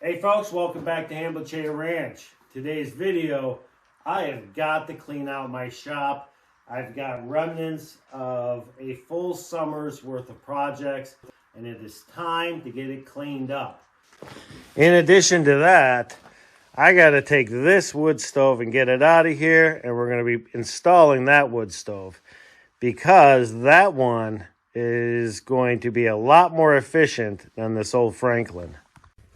Hey folks, welcome back to Hanbleceya Ranch. Today's video, I have got to clean out my shop. I've got remnants of a full summer's worth of projects, and it is time to get it cleaned up. In addition to that, I got to take this wood stove and get it out of here, and we're going to be installing that wood stove because that one is going to be a lot more efficient than this old Franklin.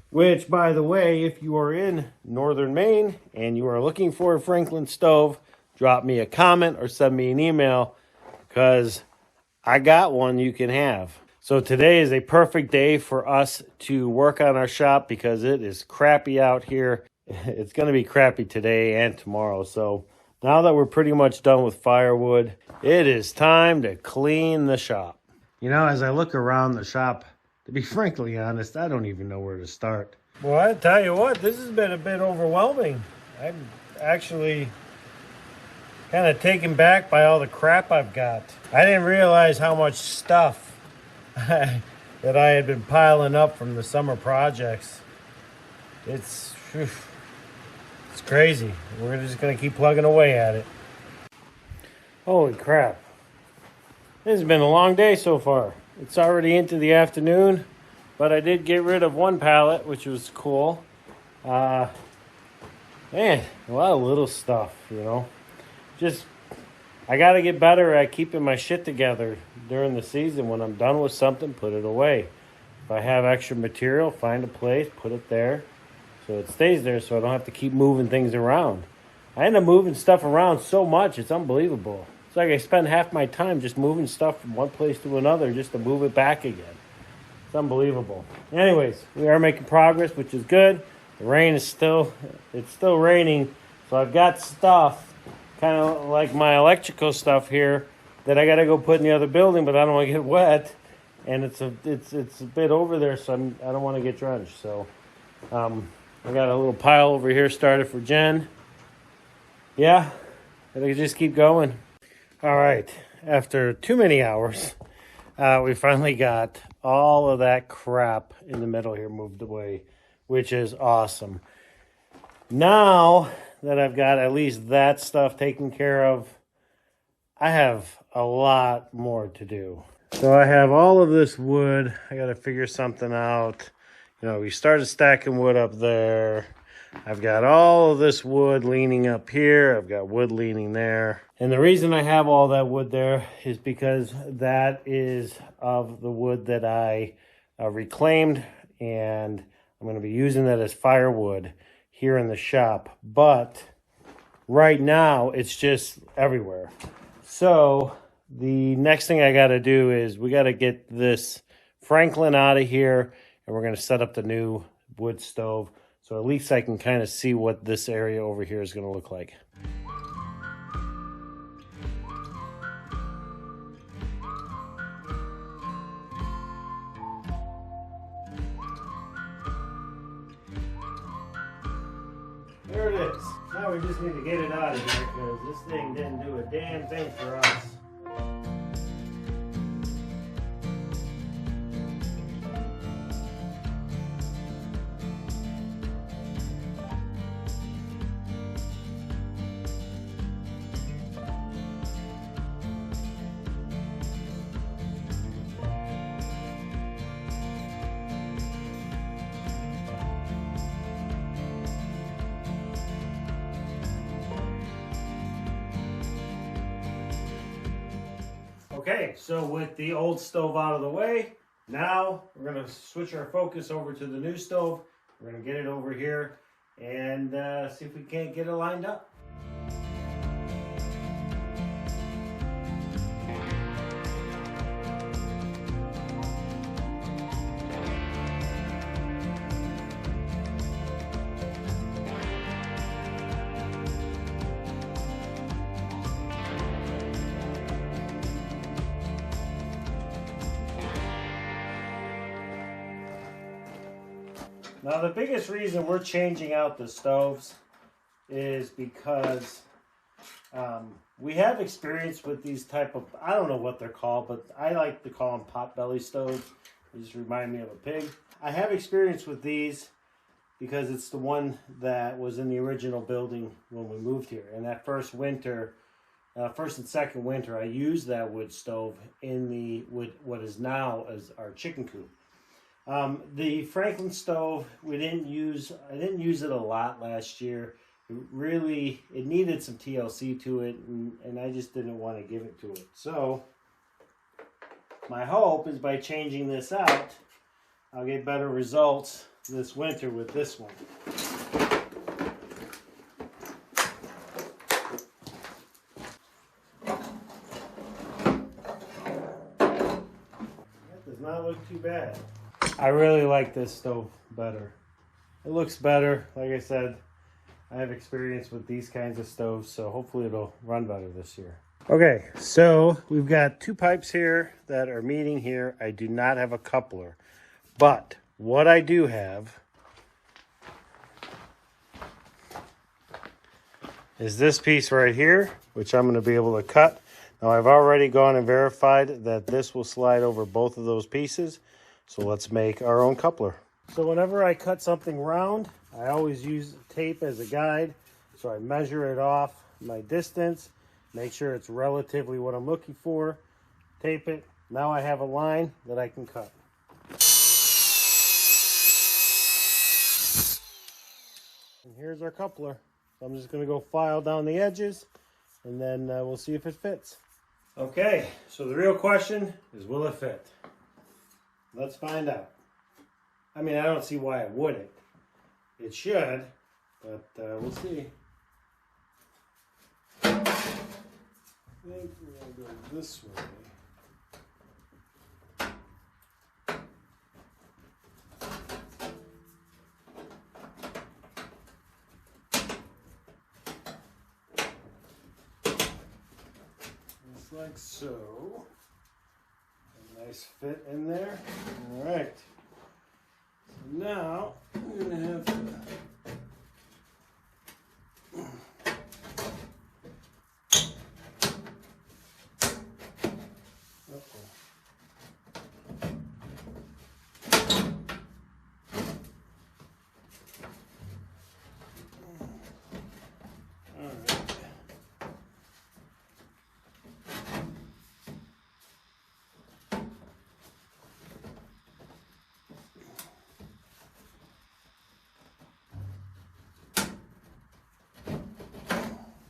Which, by the way, if you are in northern Maine and you are looking for a Franklin stove, drop me a comment or send me an email because I got one you can have. So today is a perfect day for us to work on our shop because it is crappy out here. It's going to be crappy today and tomorrow. So now that we're pretty much done with firewood, it is time to clean the shop. You know, as I look around the shop, to be frankly honest, I don't even know where to start. Well, I tell you what, this has been a bit overwhelming. I'm actually kind of taken back by all the crap I've got. I didn't realize how much stuff that I had been piling up from the summer projects. It's crazy. We're just going to keep plugging away at it. Holy crap. This has been a long day so far. It's already into the afternoon, but I did get rid of one pallet, which was cool. Man, a lot of little stuff, you know. I got to get better at keeping my shit together during the season. When I'm done with something, put it away. If I have extra material, find a place, put it there, so it stays there so I don't have to keep moving things around. I end up moving stuff around so much, it's unbelievable. It's like I spend half my time just moving stuff from one place to another just to move it back again. It's unbelievable. Anyways, we are making progress, which is good. The rain is still raining. So I've got stuff, kind of like my electrical stuff here, that I got to go put in the other building, but I don't want to get wet. And it's a bit over there, so I don't want to get drenched. So I got a little pile over here started for Jen. Yeah, gotta just keep going. All right, after too many hours, we finally got all of that crap in the middle here moved away, which is awesome. Now that I've got at least that stuff taken care of, I have a lot more to do. So I have all of this wood. I got to figure something out. You know, we started stacking wood up there. I've got all of this wood leaning up here. I've got wood leaning there. And the reason I have all that wood there is because that is of the wood that I reclaimed, and I'm going to be using that as firewood here in the shop. But right now, it's just everywhere. So the next thing I got to do is we got to get this Franklin out of here, and we're going to set up the new wood stove. So at least I can kind of see what this area over here is going to look like. There it is. Now we just need to get it out of here because this thing didn't do a damn thing for us. Okay, so with the old stove out of the way, now we're going to switch our focus over to the new stove. We're going to get it over here and see if we can't get it lined up. Now the biggest reason we're changing out the stoves is because we have experience with these type of, I don't know what they're called, but I like to call them potbelly stoves. They just remind me of a pig. I have experience with these because it's the one that was in the original building when we moved here. And that first winter, first and second winter, I used that wood stove in the what is now as our chicken coop. The Franklin stove, I didn't use it a lot last year. It needed some TLC to it, and I just didn't want to give it to it. So my hope is by changing this out, I'll get better results this winter with this one. That does not look too bad. I really like this stove better. It looks better. Like I said, I have experience with these kinds of stoves, so hopefully it'll run better this year. Okay, so we've got two pipes here that are meeting here. I do not have a coupler, but what I do have is this piece right here, which I'm going to be able to cut. Now I've already gone and verified that this will slide over both of those pieces. So let's make our own coupler. So whenever I cut something round, I always use tape as a guide. So I measure it off my distance, make sure it's relatively what I'm looking for, tape it. Now I have a line that I can cut. And here's our coupler. So I'm just going to go file down the edges, and then we'll see if it fits. Okay, so the real question is, will it fit? Let's find out. I mean, I don't see why it wouldn't. It should, but we'll see. I think we're going to go this way. Just like so. A nice fit in there. All right. So now I'm going to have to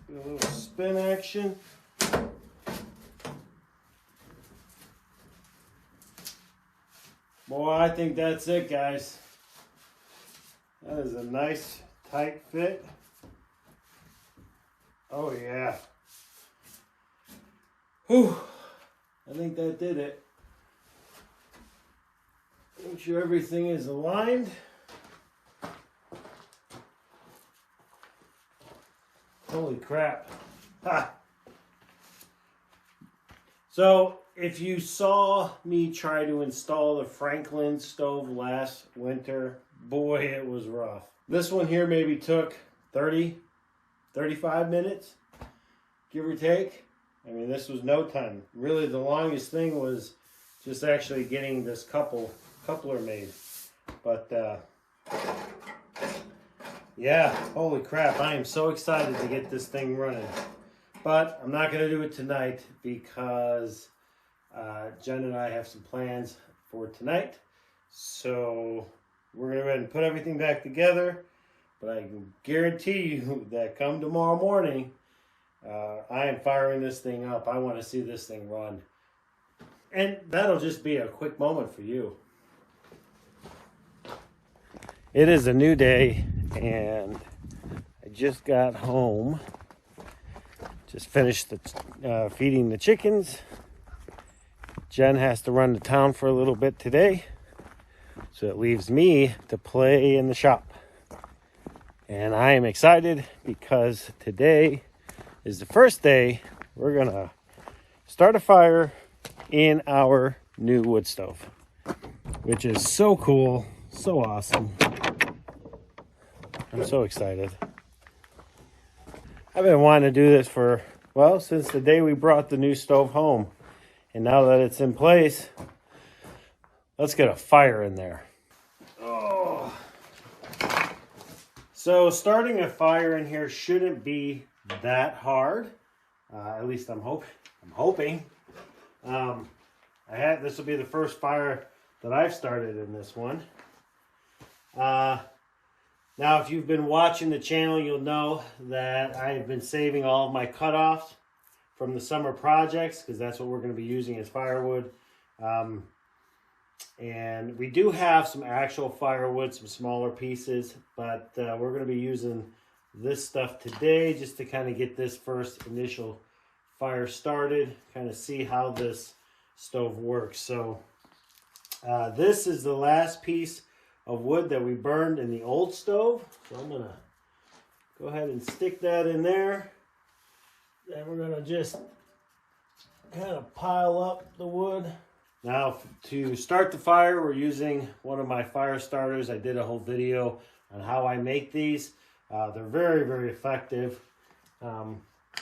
a little spin action. Boy, I think that's it, guys. That is a nice tight fit. Oh yeah. Whew. I think that did it. Make sure everything is aligned. Holy crap. Ha. So if you saw me try to install the Franklin stove last winter, boy, it was rough. This one here maybe took 35 minutes, give or take. I mean, this was no time. Really, the longest thing was just actually getting this coupler made. But yeah, holy crap, I am so excited to get this thing running. But I'm not going to do it tonight because Jen and I have some plans for tonight. So we're going to go ahead and put everything back together. But I can guarantee you that come tomorrow morning, I am firing this thing up. I want to see this thing run. And that'll just be a quick moment for you. It is a new day, and I just got home. Just finished feeding the chickens. Jen has to run to town for a little bit today, so it leaves me to play in the shop. And I am excited because today is the first day we're gonna start a fire in our new wood stove, which is so cool, so awesome. I'm so excited. I've been wanting to do this for, well, since the day we brought the new stove home. And now that it's in place, let's get a fire in there. Oh. So starting a fire in here shouldn't be that hard. At least I'm hoping. This will be the first fire that I've started in this one. Now, if you've been watching the channel, you'll know that I've been saving all of my cutoffs from the summer projects, because that's what we're going to be using as firewood. And we do have some actual firewood, some smaller pieces, but we're going to be using this stuff today just to kind of get this first initial fire started, kind of see how this stove works. So this is the last piece of wood that we burned in the old stove. So I'm gonna go ahead and stick that in there. Then we're gonna just kind of pile up the wood. Now to start the fire, we're using one of my fire starters. I did a whole video on how I make these. They're very, very effective. I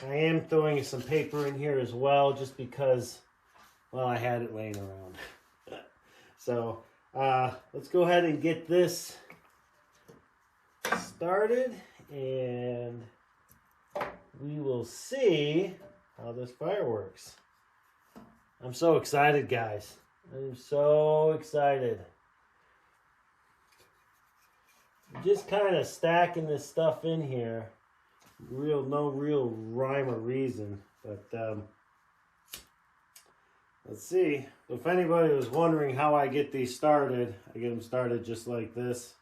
am throwing some paper in here as well, just because, well, I had it laying around. So let's go ahead and get this started, and we will see how this fire works. I'm so excited, guys. I'm so excited. Just kind of stacking this stuff in here. No real rhyme or reason, but let's see. If anybody was wondering how I get these started, I get them started just like this.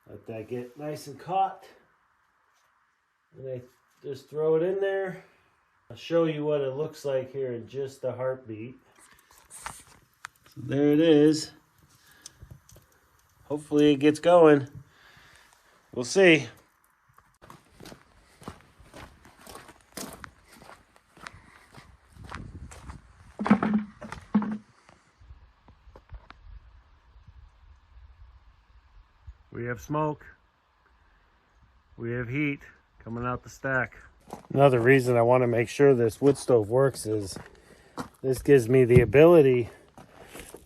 Let that get nice and caught. And I just throw it in there. I'll show you what it looks like here in just a heartbeat. So there it is. Hopefully it gets going. We'll see. We have smoke. We have heat coming out the stack. Another reason I want to make sure this wood stove works is this gives me the ability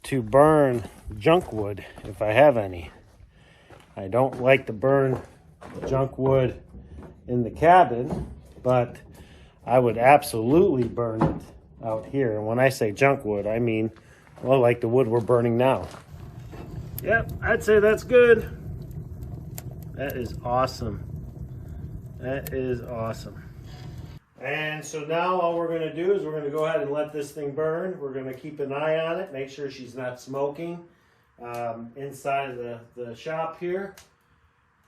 to burn junk wood if I have any. I don't like to burn junk wood in the cabin, but I would absolutely burn it out here. And when I say junk wood, I mean, well, like the wood we're burning now. Yep, I'd say that's good. That is awesome. That is awesome. And so now all we're going to do is we're going to go ahead and let this thing burn. We're going to keep an eye on it, make sure she's not smoking inside of the shop here.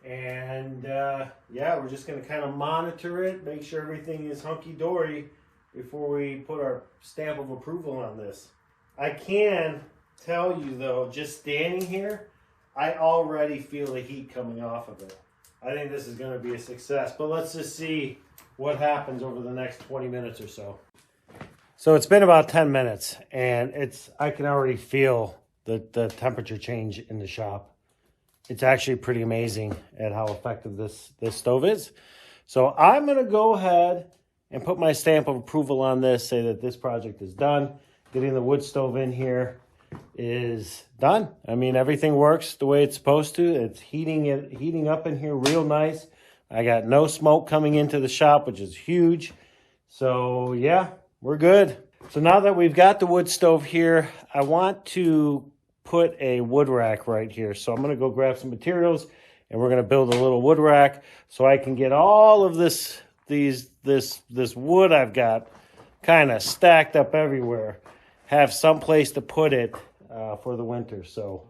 And yeah, we're just going to kind of monitor it, make sure everything is hunky-dory before we put our stamp of approval on this. I can tell you though, just standing here, I already feel the heat coming off of it. I think this is going to be a success, but let's just see what happens over the next 20 minutes or so. So it's been about 10 minutes, and I can already feel the temperature change in the shop. It's actually pretty amazing at how effective this stove is. So I'm going to go ahead and put my stamp of approval on this, say that this project is done. Getting the wood stove in here is done. I mean, everything works the way it's supposed to. It's heating up in here real nice. I got no smoke coming into the shop, which is huge. So yeah, we're good. So now that we've got the wood stove here, I want to put a wood rack right here. So I'm going to go grab some materials, and we're going to build a little wood rack so I can get all of this wood I've got kind of stacked up everywhere. Have some place to put it for the winter. So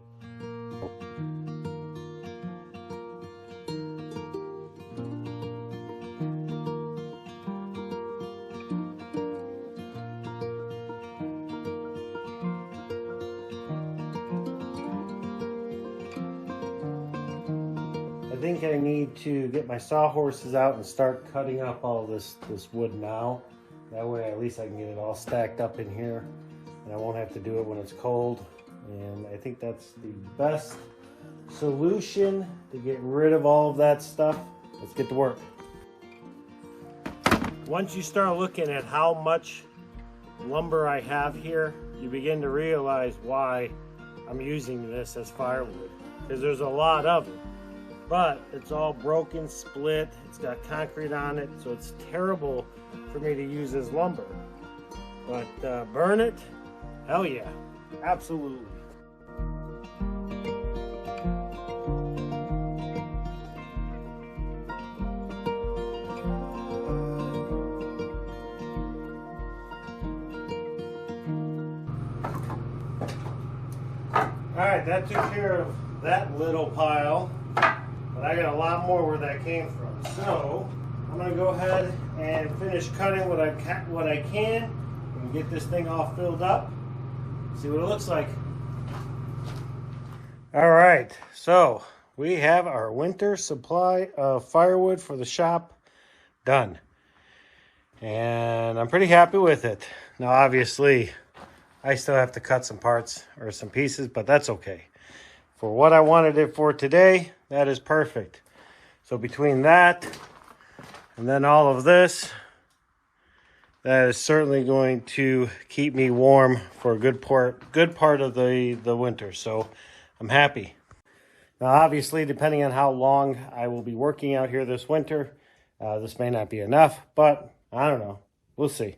I think I need to get my sawhorses out and start cutting up all this wood now. That way at least I can get it all stacked up in here, and I won't have to do it when it's cold. And I think that's the best solution to get rid of all of that stuff. Let's get to work. Once you start looking at how much lumber I have here, you begin to realize why I'm using this as firewood, because there's a lot of it, but it's all broken, split, it's got concrete on it, so it's terrible for me to use as lumber. But burn it, hell yeah, absolutely. Alright, that took care of that little pile, but I got a lot more where that came from. So I'm going to go ahead and finish cutting what I can and get this thing all filled up. See what it looks like. Alright, so we have our winter supply of firewood for the shop done. And I'm pretty happy with it. Now obviously, I still have to cut some parts or some pieces, but that's okay. For what I wanted it for today, that is perfect. So between that and then all of this, that is certainly going to keep me warm for a good part of the winter. So I'm happy. Now obviously, depending on how long I will be working out here this winter, this may not be enough, but I don't know. We'll see.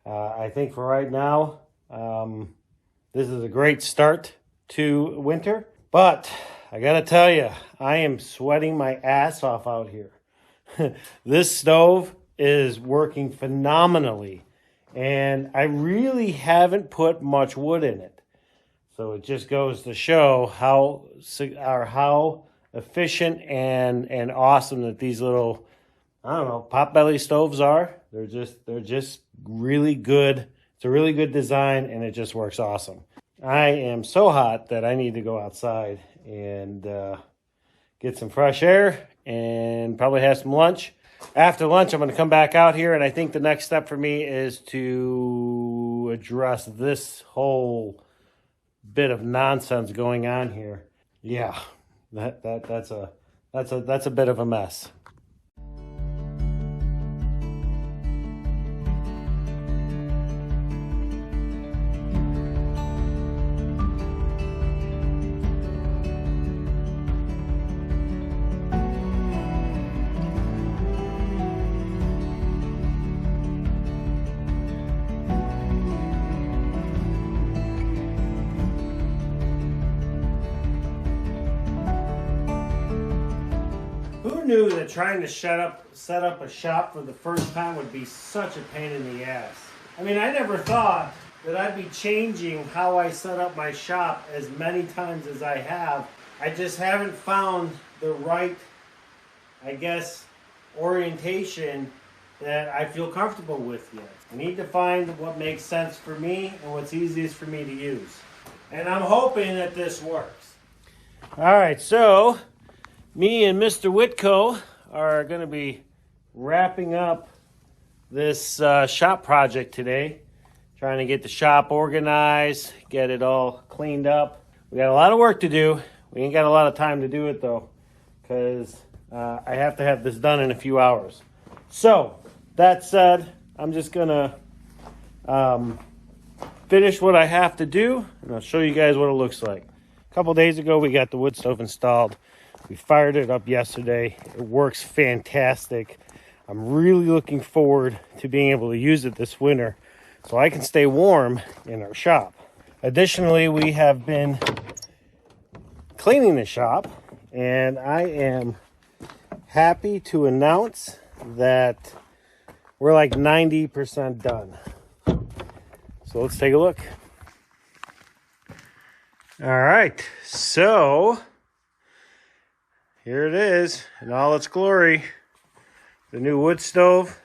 I think for right now, this is a great start to winter, but I gotta tell you, I am sweating my ass off out here. This stove is working phenomenally, and I really haven't put much wood in it. So it just goes to show how efficient and awesome that these little, I don't know, potbelly stoves are. They're just really good. It's a really good design, and it just works awesome. I am so hot that I need to go outside and get some fresh air and probably have some lunch. After lunch, I'm going to come back out here, and I think the next step for me is to address this whole bit of nonsense going on here. Yeah, that's a bit of a mess. Who knew that trying to set up a shop for the first time would be such a pain in the ass? I mean, I never thought that I'd be changing how I set up my shop as many times as I have. I just haven't found the right, I guess, orientation that I feel comfortable with yet. I need to find what makes sense for me and what's easiest for me to use. And I'm hoping that this works. All right, so me and Mr. Whitco are going to be wrapping up this shop project today. Trying to get the shop organized, get it all cleaned up. We got a lot of work to do. We ain't got a lot of time to do it though, because I have to have this done in a few hours. So, that said, I'm just going to finish what I have to do, and I'll show you guys what it looks like. A couple days ago, we got the wood stove installed. We fired it up yesterday. It works fantastic. I'm really looking forward to being able to use it this winter so I can stay warm in our shop. Additionally, we have been cleaning the shop, and I am happy to announce that we're like 90% done. So let's take a look. All right, so here it is in all its glory. The new wood stove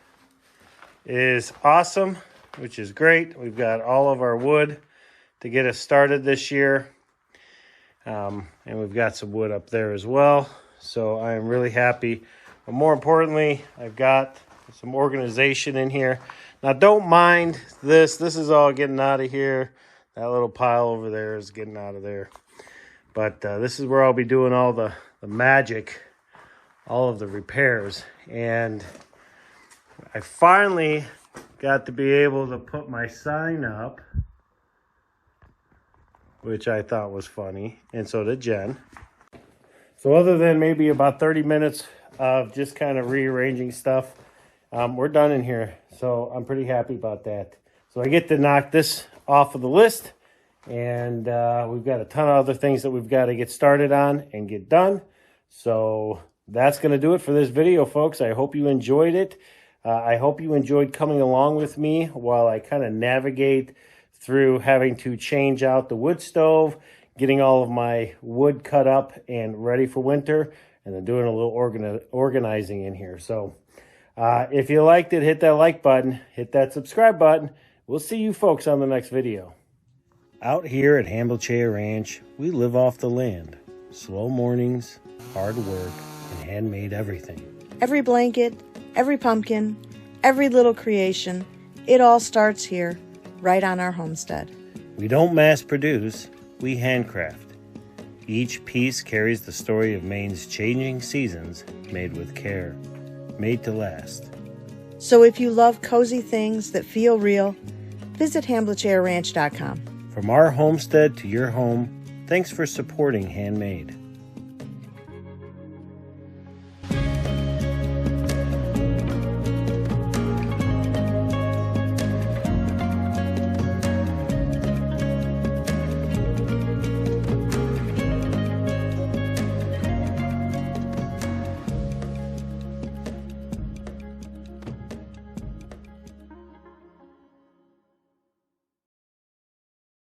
is awesome, which is great. We've got all of our wood to get us started this year. And we've got some wood up there as well. So I am really happy. But more importantly, I've got some organization in here. Now don't mind this. This is all getting out of here. That little pile over there is getting out of there. But this is where I'll be doing all the magic, all of the repairs. And I finally got to be able to put my sign up, which I thought was funny, and so did Jen. So other than maybe about 30 minutes of just kind of rearranging stuff, we're done in here. So I'm pretty happy about that. So I get to knock this off of the list, and we've got a ton of other things that we've got to get started on and get done. So that's going to do it for this video, folks. I hope you enjoyed it. I hope you enjoyed coming along with me while I kind of navigate through having to change out the wood stove, getting all of my wood cut up and ready for winter, and then doing a little organizing in here. So if you liked it, hit that like button, hit that subscribe button. We'll see you folks on the next video. Out here at Hanbleceya Ranch, we live off the land. Slow mornings, hard work, and handmade everything. Every blanket, every pumpkin, every little creation, it all starts here, right on our homestead. We don't mass produce, we handcraft. Each piece carries the story of Maine's changing seasons, made with care, made to last. So if you love cozy things that feel real, visit HanbleceyaRanch.com. From our homestead to your home, thanks for supporting Handmade.